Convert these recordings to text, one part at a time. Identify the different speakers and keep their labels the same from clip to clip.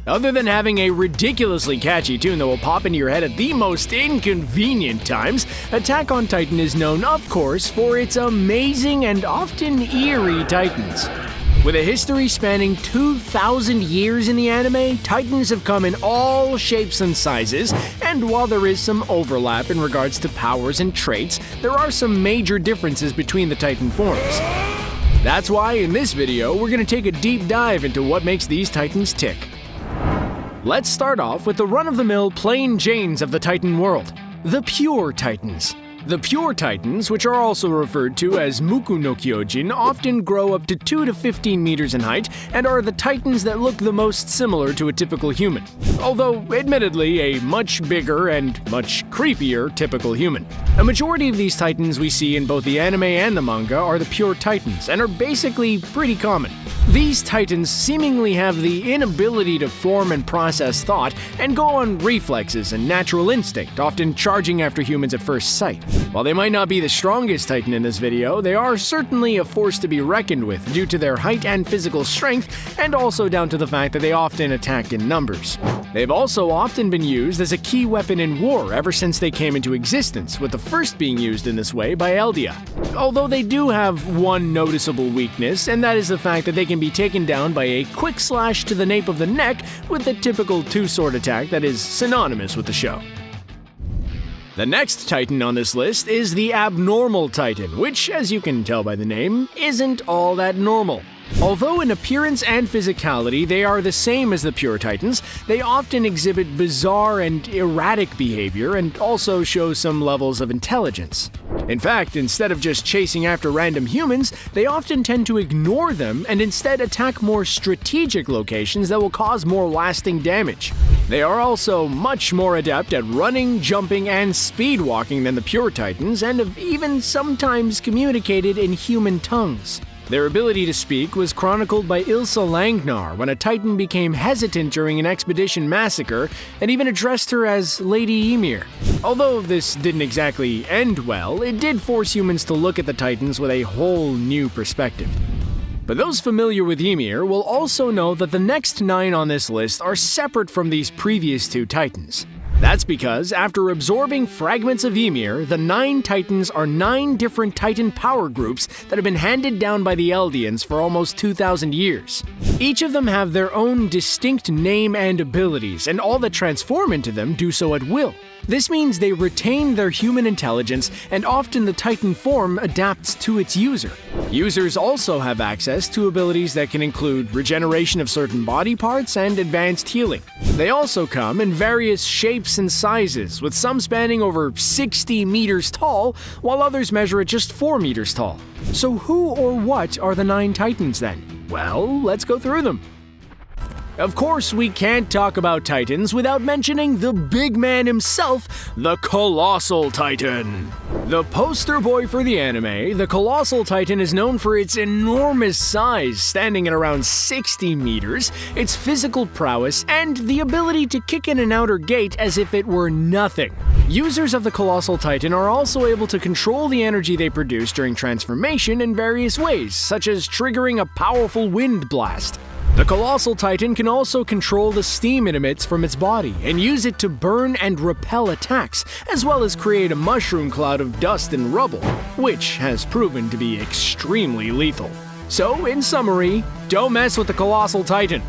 Speaker 1: Other than having a ridiculously catchy tune that will pop into your head at the most inconvenient times, Attack on Titan is known, of course, for its amazing and often eerie titans. With a history spanning 2,000 years in the anime, titans have come in all shapes and sizes, and while there is some overlap in regards to powers and traits, there are some major differences between the titan forms. That's why in this video, we're going to take a deep dive into what makes these titans tick. Let's start off with the run-of-the-mill plain Janes of the Titan world, the Pure Titans. The Pure Titans, which are also referred to as Muku no Kyojin, often grow up to 2 to 15 meters in height and are the titans that look the most similar to a typical human, although admittedly a much bigger and much creepier typical human. A majority of these titans we see in both the anime and the manga are the Pure Titans and are basically pretty common. These titans seemingly have the inability to form and process thought and go on reflexes and natural instinct, often charging after humans at first sight. While they might not be the strongest titan in this video, they are certainly a force to be reckoned with due to their height and physical strength, and also down to the fact that they often attack in numbers. They've also often been used as a key weapon in war ever since they came into existence, with the first being used in this way by Eldia. Although they do have one noticeable weakness, and that is the fact that they can be taken down by a quick slash to the nape of the neck with the typical two-sword attack that is synonymous with the show. The next titan on this list is the Abnormal Titan, which, as you can tell by the name, isn't all that normal. Although in appearance and physicality they are the same as the Pure Titans, they often exhibit bizarre and erratic behavior and also show some levels of intelligence. In fact, instead of just chasing after random humans, they often tend to ignore them and instead attack more strategic locations that will cause more lasting damage. They are also much more adept at running, jumping, and speed walking than the Pure Titans, and have even sometimes communicated in human tongues. Their ability to speak was chronicled by Ilsa Langnar when a Titan became hesitant during an expedition massacre and even addressed her as Lady Ymir. Although this didn't exactly end well, it did force humans to look at the Titans with a whole new perspective. But those familiar with Ymir will also know that the next 9 on this list are separate from these previous 2 Titans. That's because, after absorbing fragments of Ymir, the 9 Titans are 9 different Titan power groups that have been handed down by the Eldians for almost 2,000 years. Each of them have their own distinct name and abilities, and all that transform into them do so at will. This means they retain their human intelligence, and often the Titan form adapts to its user. Users also have access to abilities that can include regeneration of certain body parts and advanced healing. They also come in various shapes and sizes, with some spanning over 60 meters tall, while others measure at just 4 meters tall. So who or what are the 9 Titans then? Well, let's go through them. Of course, we can't talk about Titans without mentioning the big man himself, the Colossal Titan. The poster boy for the anime, the Colossal Titan is known for its enormous size, standing at around 60 meters, its physical prowess, and the ability to kick in an outer gate as if it were nothing. Users of the Colossal Titan are also able to control the energy they produce during transformation in various ways, such as triggering a powerful wind blast. The Colossal Titan can also control the steam it emits from its body and use it to burn and repel attacks, as well as create a mushroom cloud of dust and rubble, which has proven to be extremely lethal. So, in summary, don't mess with the Colossal Titan.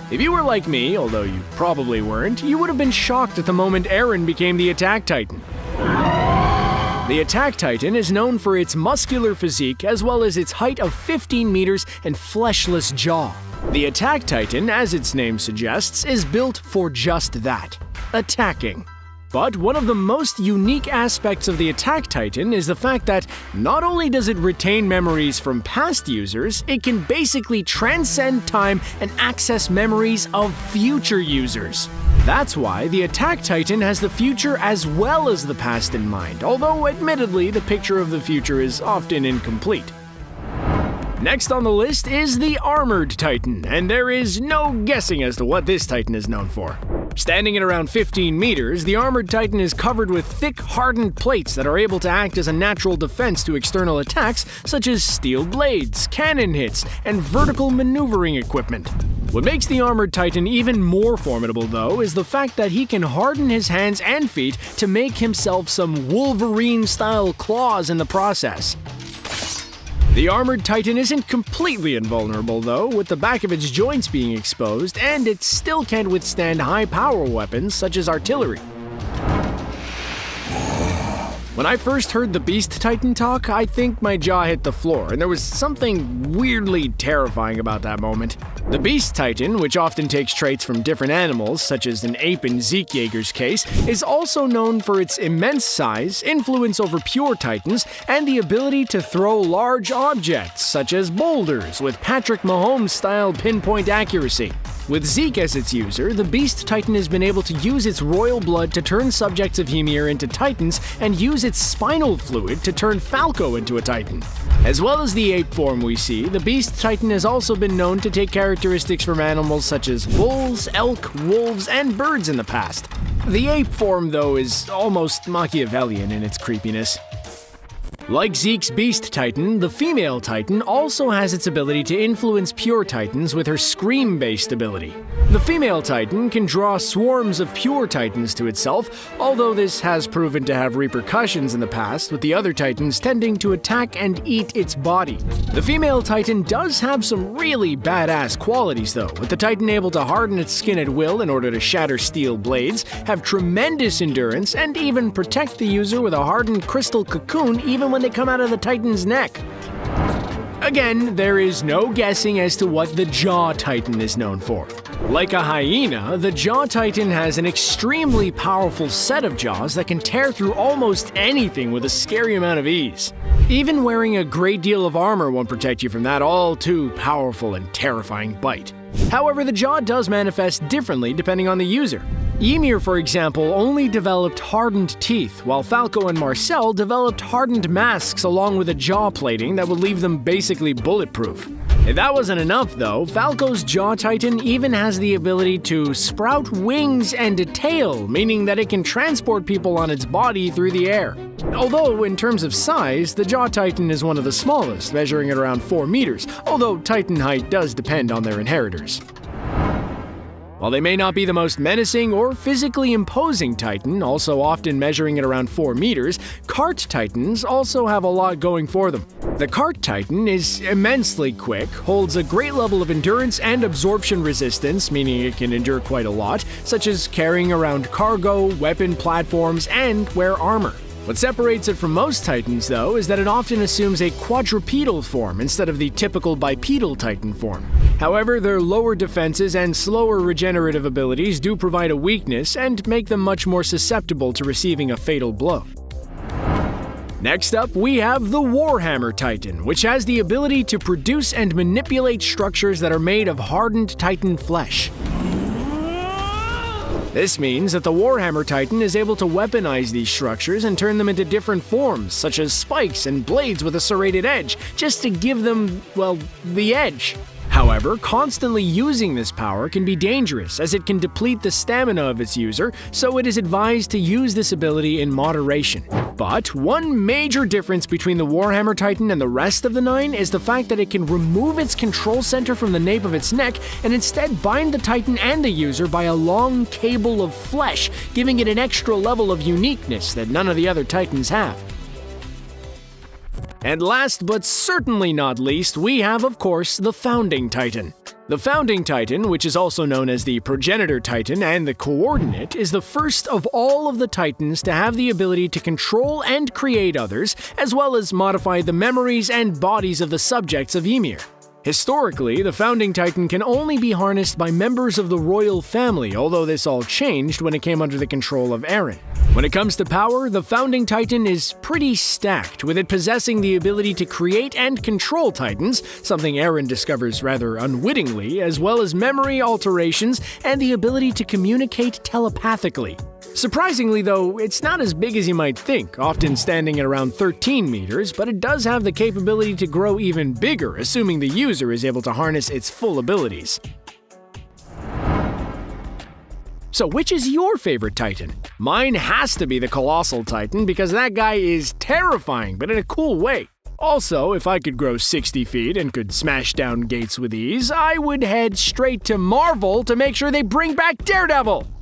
Speaker 1: If you were like me, although you probably weren't, you would have been shocked at the moment Eren became the Attack Titan. The Attack Titan is known for its muscular physique as well as its height of 15 meters and fleshless jaw. The Attack Titan, as its name suggests, is built for just that, attacking. But one of the most unique aspects of the Attack Titan is the fact that not only does it retain memories from past users, it can basically transcend time and access memories of future users. That's why the Attack Titan has the future as well as the past in mind, although admittedly the picture of the future is often incomplete. Next on the list is the Armored Titan, and there is no guessing as to what this Titan is known for. Standing at around 15 meters, the armored Titan is covered with thick, hardened plates that are able to act as a natural defense to external attacks such as steel blades, cannon hits, and vertical maneuvering equipment. What makes the armored Titan even more formidable, though, is the fact that he can harden his hands and feet to make himself some Wolverine-style claws in the process. The armored Titan isn't completely invulnerable, though, with the back of its joints being exposed, and it still can't withstand high-power weapons such as artillery. When I first heard the Beast Titan talk, I think my jaw hit the floor, and there was something weirdly terrifying about that moment. The Beast Titan, which often takes traits from different animals, such as an ape in Zeke Yeager's case, is also known for its immense size, influence over pure Titans, and the ability to throw large objects, such as boulders, with Patrick Mahomes-style pinpoint accuracy. With Zeke as its user, the Beast Titan has been able to use its royal blood to turn subjects of Ymir into Titans and use its spinal fluid to turn Falco into a Titan. As well as the ape form we see, the Beast Titan has also been known to take characteristics from animals such as bulls, elk, wolves, and birds in the past. The ape form, though, is almost Machiavellian in its creepiness. Like Zeke's Beast Titan, the female Titan also has its ability to influence pure Titans with her Scream-based ability. The female Titan can draw swarms of pure Titans to itself, although this has proven to have repercussions in the past, with the other Titans tending to attack and eat its body. The female Titan does have some really badass qualities, though, with the Titan able to harden its skin at will in order to shatter steel blades, have tremendous endurance, and even protect the user with a hardened crystal cocoon even when they come out of the Titan's neck. Again, there is no guessing as to what the Jaw Titan is known for. Like a hyena, the Jaw Titan has an extremely powerful set of jaws that can tear through almost anything with a scary amount of ease. Even wearing a great deal of armor won't protect you from that all too powerful and terrifying bite. However, the jaw does manifest differently depending on the user. Ymir, for example, only developed hardened teeth, while Falco and Marcel developed hardened masks along with a jaw plating that would leave them basically bulletproof. If that wasn't enough, though, Falco's Jaw Titan even has the ability to sprout wings and a tail, meaning that it can transport people on its body through the air. Although, in terms of size, the Jaw Titan is one of the smallest, measuring at around 4 meters, although Titan height does depend on their inheritors. While they may not be the most menacing or physically imposing Titan, also often measuring at around 4 meters, Cart Titans also have a lot going for them. The Cart Titan is immensely quick, holds a great level of endurance and absorption resistance, meaning it can endure quite a lot, such as carrying around cargo, weapon platforms, and wear armor. What separates it from most Titans, though, is that it often assumes a quadrupedal form instead of the typical bipedal Titan form. However, their lower defenses and slower regenerative abilities do provide a weakness and make them much more susceptible to receiving a fatal blow. Next up, we have the Warhammer Titan, which has the ability to produce and manipulate structures that are made of hardened Titan flesh. This means that the Warhammer Titan is able to weaponize these structures and turn them into different forms, such as spikes and blades with a serrated edge, just to give them, well, the edge. However, constantly using this power can be dangerous, as it can deplete the stamina of its user, so it is advised to use this ability in moderation. But one major difference between the Warhammer Titan and the rest of the 9 is the fact that it can remove its control center from the nape of its neck and instead bind the Titan and the user by a long cable of flesh, giving it an extra level of uniqueness that none of the other Titans have. And last but certainly not least, we have, of course, the Founding Titan. The Founding Titan, which is also known as the Progenitor Titan and the Coordinate, is the first of all of the Titans to have the ability to control and create others, as well as modify the memories and bodies of the subjects of Ymir. Historically, the Founding Titan can only be harnessed by members of the royal family, although this all changed when it came under the control of Eren. When it comes to power, the Founding Titan is pretty stacked, with it possessing the ability to create and control Titans, something Eren discovers rather unwittingly, as well as memory alterations and the ability to communicate telepathically. Surprisingly, though, it's not as big as you might think, often standing at around 13 meters, but it does have the capability to grow even bigger, assuming the user is able to harness its full abilities. So which is your favorite Titan? Mine has to be the Colossal Titan because that guy is terrifying, but in a cool way. Also, if I could grow 60 feet and could smash down gates with ease, I would head straight to Marvel to make sure they bring back Daredevil!